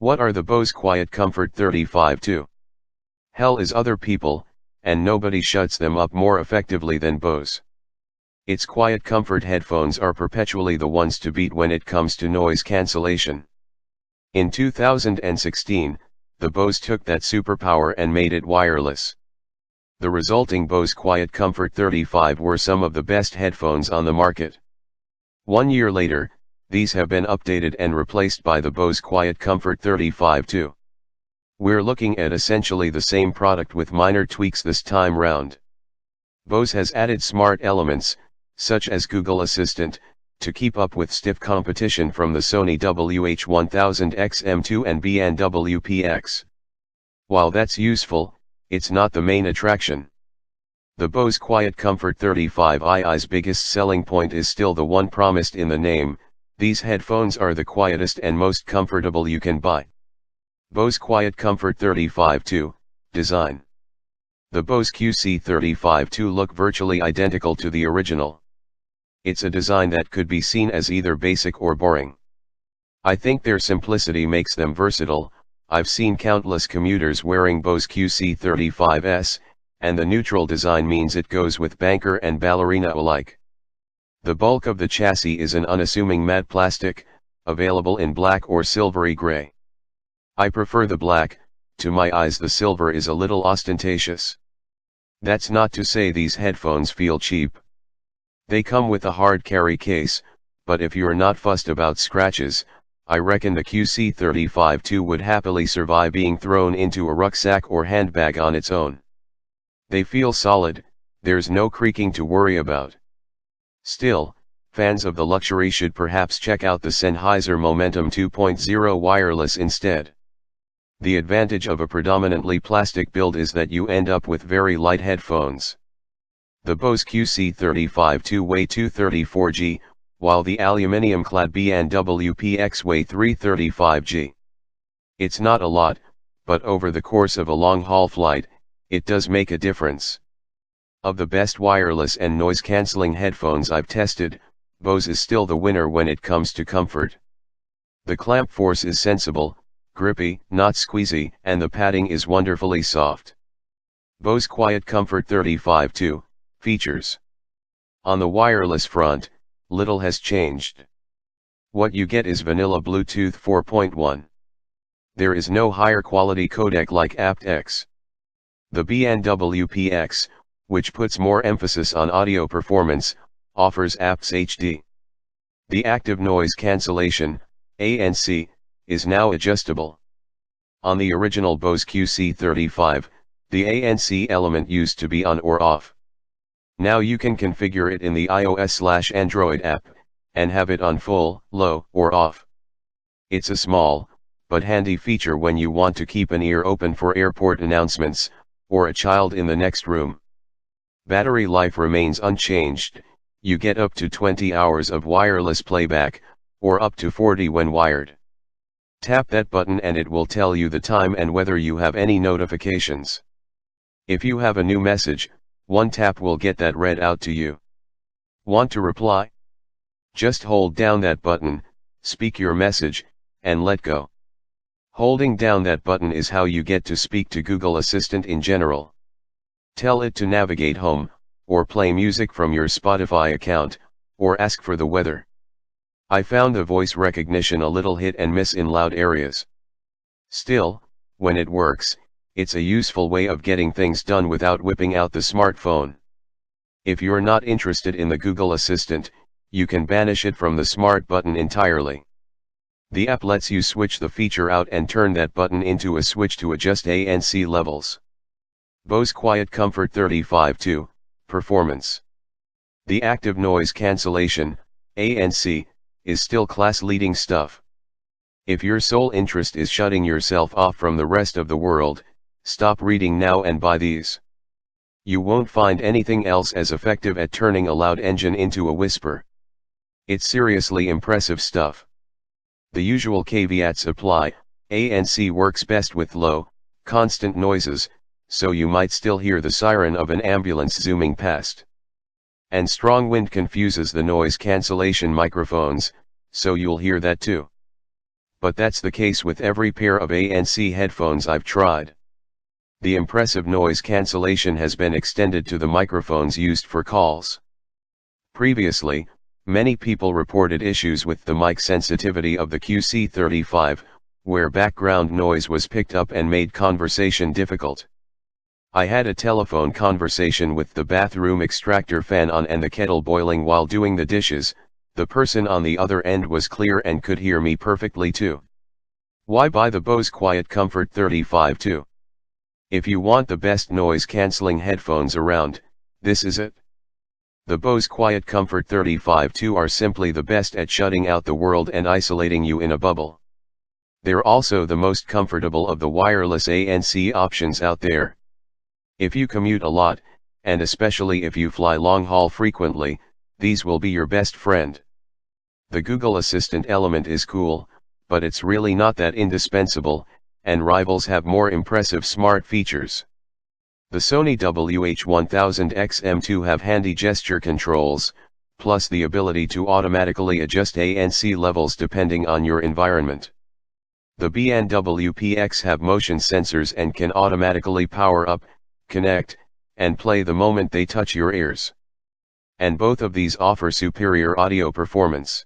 What are the Bose QuietComfort 35 II? Hell is other people, and nobody shuts them up more effectively than Bose. Its QuietComfort headphones are perpetually the ones to beat when it comes to noise cancellation. In 2016, the Bose took that superpower and made it wireless. The resulting Bose QuietComfort 35 were some of the best headphones on the market. 1 year later, these have been updated and replaced by the Bose QuietComfort 35 II. We're looking at essentially the same product with minor tweaks this time round. Bose has added smart elements, such as Google Assistant, to keep up with stiff competition from the Sony WH-1000XM2 and BNWPX. While that's useful, it's not the main attraction. The Bose QuietComfort 35i's biggest selling point is still the one promised in the name: these headphones are the quietest and most comfortable you can buy. Bose QuietComfort 35 II, Design. The Bose QC35 II look virtually identical to the original. It's a design that could be seen as either basic or boring. I think their simplicity makes them versatile. I've seen countless commuters wearing Bose QC35s, and the neutral design means it goes with banker and ballerina alike. The bulk of the chassis is an unassuming matte plastic, available in black or silvery gray. I prefer the black. To my eyes the silver is a little ostentatious. That's not to say these headphones feel cheap. They come with a hard carry case, but if you're not fussed about scratches, I reckon the QC35 II would happily survive being thrown into a rucksack or handbag on its own. They feel solid, there's no creaking to worry about. Still, fans of the luxury should perhaps check out the Sennheiser Momentum 2.0 wireless instead. The advantage of a predominantly plastic build is that you end up with very light headphones. The Bose QC35 II weigh 234 g, while the aluminium-clad BNWPX weigh 335 g. It's not a lot, but over the course of a long-haul flight, it does make a difference. Of the best wireless and noise-canceling headphones I've tested, Bose is still the winner when it comes to comfort. The clamp force is sensible, grippy, not squeezy, and the padding is wonderfully soft. Bose QuietComfort 35 II, Features. On the wireless front, little has changed. What you get is vanilla Bluetooth 4.1. There is no higher quality codec like aptX. The BNWPX, which puts more emphasis on audio performance, offers aptX HD. The active noise cancellation, ANC, is now adjustable. On the original Bose QC35, the ANC element used to be on or off. Now you can configure it in the iOS/Android app, and have it on full, low, or off. It's a small, but handy feature when you want to keep an ear open for airport announcements, or a child in the next room. Battery life remains unchanged. You get up to 20 hours of wireless playback, or up to 40 when wired. Tap that button and it will tell you the time and whether you have any notifications. If you have a new message, one tap will get that read out to you. Want to reply? Just hold down that button, speak your message, and let go. Holding down that button is how you get to speak to Google Assistant in general. Tell it to navigate home, or play music from your Spotify account, or ask for the weather. I found the voice recognition a little hit and miss in loud areas. Still, when it works, it's a useful way of getting things done without whipping out the smartphone. If you're not interested in the Google Assistant, you can banish it from the Smart button entirely. The app lets you switch the feature out and turn that button into a switch to adjust ANC levels. Bose QuietComfort 35 II, Performance. The active noise cancellation, ANC, is still class-leading stuff. If your sole interest is shutting yourself off from the rest of the world, stop reading now and buy these. You won't find anything else as effective at turning a loud engine into a whisper. It's seriously impressive stuff. The usual caveats apply. ANC works best with low, constant noises, so you might still hear the siren of an ambulance zooming past. And strong wind confuses the noise cancellation microphones, so you'll hear that too. but that's the case with every pair of ANC headphones I've tried. The impressive noise cancellation has been extended to the microphones used for calls. Previously, many people reported issues with the mic sensitivity of the QC35, where background noise was picked up and made conversation difficult. I had a telephone conversation with the bathroom extractor fan on and the kettle boiling while doing the dishes. The person on the other end was clear and could hear me perfectly too. Why buy the Bose QuietComfort 35 II? If you want the best noise-canceling headphones around, this is it. The Bose QuietComfort 35 II are simply the best at shutting out the world and isolating you in a bubble. They're also the most comfortable of the wireless ANC options out there. If you commute a lot, and especially if you fly long haul frequently, these will be your best friend. The Google Assistant element is cool, but it's really not that indispensable, and rivals have more impressive smart features. The Sony WH-1000XM2 have handy gesture controls, plus the ability to automatically adjust ANC levels depending on your environment. The BNWPX have motion sensors and can automatically power up, connect, and play the moment they touch your ears. And both of these offer superior audio performance.